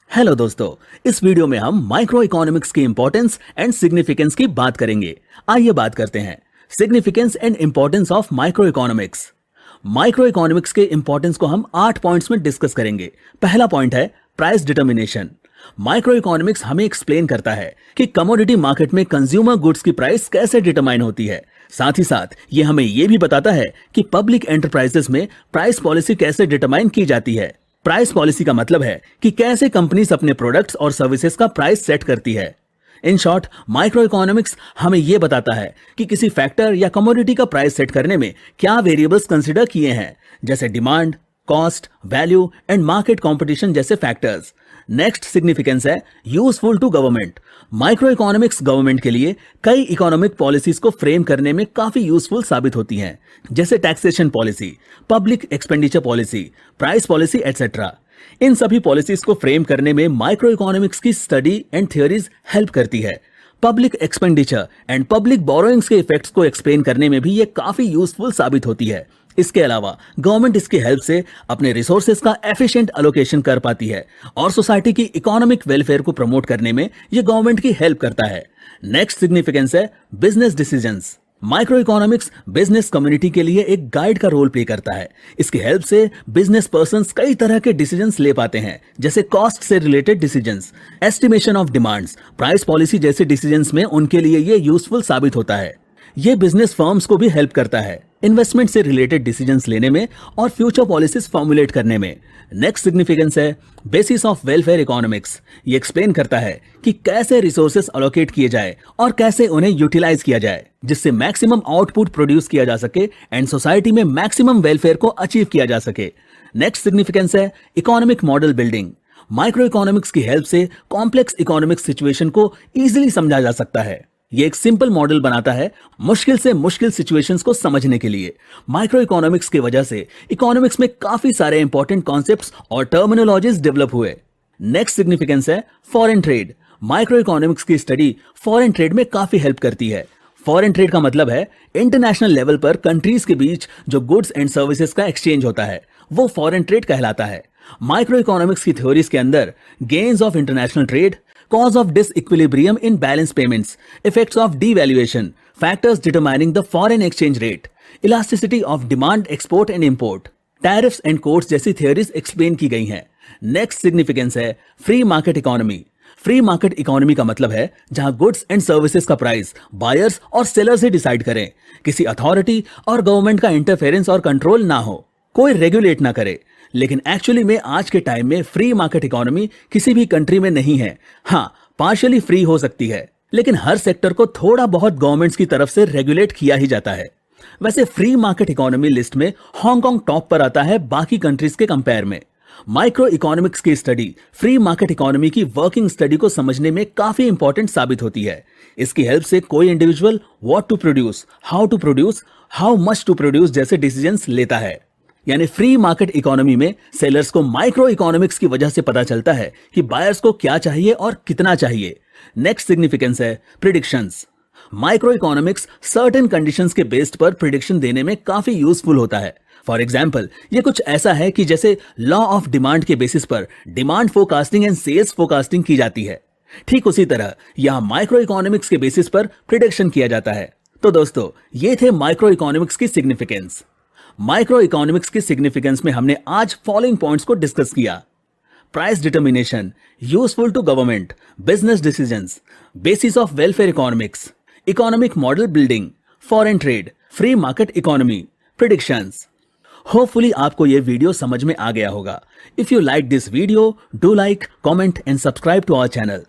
Hello दोस्तों, इस video में हम माइक्रो इकोनॉमिक्स की इंपॉर्टेंस एंड सिग्निफिकेंस की बात करेंगे। आइए बात करते हैं significance and importance of micro economics. Micro economics के इंपॉर्टेंस को हम 8 पॉइंट्स में डिस्कस करेंगे। पहला पॉइंट है प्राइस डिटर्मिनेशन। माइक्रो इकोनॉमिक्स हमें एक्सप्लेन करता है कि कमोडिटी मार्केट में कंज्यूमर गुड्स की प्राइस कैसे डिटरमाइन होती है। साथ ही साथ ये हमें ये भी बताता है कि पब्लिक एंटरप्राइजेस में प्राइस पॉलिसी कैसे डिटरमाइन की जाती है। प्राइस पॉलिसी का मतलब है कि कैसे कंपनीज अपने प्रोडक्ट्स और सर्विसेज का प्राइस सेट करती है। इन शॉर्ट, माइक्रो इकोनॉमिक्स हमें यह बताता है कि किसी फैक्टर या कमोडिटी का प्राइस सेट करने में क्या वेरिएबल्स कंसीडर किए हैं, जैसे demand, cost, value and market competition जैसे फैक्टर्स। नेक्स्ट सिग्निफिकेंस है useful to government. Micro economics government के लिए कई इकोनॉमिक पॉलिसीज को फ्रेम करने में काफी यूजफुल साबित होती हैं, जैसे taxation policy, public expenditure policy, price policy etcetera. इन सभी पॉलिसीज को फ्रेम करने में माइक्रो इकोनॉमिक्स की स्टडी एंड थियोरीज हेल्प करती है। Public expenditure and public borrowings के इफेक्ट्स को एक्सप्लेन करने में भी ये काफी यूजफुल साबित होती है। इसके अलावा गवर्नमेंट इसकी हेल्प से अपने रिसोर्सेज का एफिशिएंट एलोकेशन कर पाती है और सोसाइटी की इकोनॉमिक वेलफेयर को प्रमोट करने में ये गवर्नमेंट की हेल्प करता है। नेक्स्ट सिग्निफिकेंस है business decisions. Micro economics business community के लिए एक गाइड का रोल प्ले करता है। इसकी हेल्प से बिजनेस पर्संस कई तरह के डिसीजंस ले पाते हैं, जैसे कॉस्ट से related decisions, estimation of demands, price policy जैसे डिसीजंस में उनके लिए ये यूजफुल साबित होता है। ये बिजनेस फर्म्स को भी हेल्प करता है इन्वेस्टमेंट से रिलेटेड डिसीजंस लेने में और फ्यूचर पॉलिसीज फॉर्मुलेट करने में। नेक्स्ट सिग्निफिकेंस है बेसिस ऑफ वेलफेयर इकोनॉमिक्स। ये एक्सप्लेन करता है कि कैसे रिसोर्सेज अलोकेट किए जाए और कैसे उन्हें यूटिलाइज किया जाए, जिससे मैक्सिमम आउटपुट प्रोड्यूस किया जा सके एंड सोसाइटी में मैक्सिमम वेलफेयर को अचीव किया जा सके। नेक्स्ट सिग्निफिकेंस है economic model building. Micro economics की हेल्प से कॉम्प्लेक्स इकोनॉमिक सिचुएशन को इजीली समझा जा सकता है। ये एक सिंपल मॉडल बनाता है मुश्किल से मुश्किल सिचुएशंस को समझने के लिए। माइक्रो इकोनॉमिक्स की वजह से इकोनॉमिक्स में काफी सारे इंपॉर्टेंट कॉन्सेप्ट्स और टर्मिनोलॉजीज डेवलप हुए। नेक्स्ट सिग्निफिकेंस है फॉरेन ट्रेड। माइक्रो इकोनॉमिक्स की स्टडी फॉरेन ट्रेड में काफी हेल्प करती है। फॉरेन ट्रेड का मतलब है इंटरनेशनल लेवल पर कंट्रीज के बीच जो गुड्स एंड सर्विसेज का एक्सचेंज होता है, वो फॉरेन ट्रेड कहलाता है। माइक्रो इकोनॉमिक्स की थ्योरीज के अंदर gains of international trade, cause of disequilibrium in balance payments, effects of devaluation, factors determining the foreign exchange rate, elasticity of demand, export and import, tariffs and codes जैसी theories explain की गई हैं। Next significance है free market economy। Free market economy का मतलब है जहां goods and services का प्राइस बायर्स और सेलर्स ही डिसाइड करें, किसी अथॉरिटी और गवर्नमेंट का इंटरफेरेंस और कंट्रोल ना हो, कोई रेगुलेट ना करे। लेकिन एक्चुअली में आज के टाइम में फ्री मार्केट इकोनॉमी किसी भी कंट्री में नहीं है। हाँ, पार्शियली फ्री हो सकती है, लेकिन हर सेक्टर को थोड़ा बहुत गवर्नमेंट्स की तरफ से रेगुलेट किया ही जाता है। वैसे फ्री मार्केट इकोनॉमी लिस्ट में हांगकांग टॉप पर आता है बाकी कंट्रीज के कंपेयर में। माइक्रो इकोनॉमिक्स की स्टडी फ्री मार्केट इकोनॉमी की वर्किंग स्टडी को समझने में काफी इंपॉर्टेंट साबित होती है। इसकी हेल्प से कोई individual what to produce, how much to produce जैसे डिसीजंस लेता है। यानी फ्री मार्केट इकोनॉमी में सेलर्स को माइक्रो इकोनॉमिक्स की वजह से पता चलता है कि बायर्स को क्या चाहिए और कितना चाहिए। नेक्स्ट सिग्निफिकेंस है predictions. Micro economics certain conditions के बेस्ड पर प्रिडिक्शन देने में काफी यूजफुल होता है। फॉर एग्जाम्पल, ये कुछ ऐसा है कि जैसे लॉ ऑफ डिमांड के बेसिस पर demand forecasting and sales forecasting की जाती है, ठीक उसी तरह यहां माइक्रो इकोनॉमिक्स के बेसिस पर प्रिडिक्शन किया जाता है। तो दोस्तों, ये थे माइक्रो इकोनॉमिक्स की सिग्निफिकेंस। माइक्रो इकोनॉमिक्स की सिग्निफिकेंस में हमने आज फॉलोइंग पॉइंट्स को डिस्कस किया: price determination, useful to government, business decisions, basis of welfare economics, economic model building, foreign trade, free market economy, predictions. Hopefully आपको यह वीडियो समझ में आ गया होगा। If you like this video, do like, comment and subscribe to our channel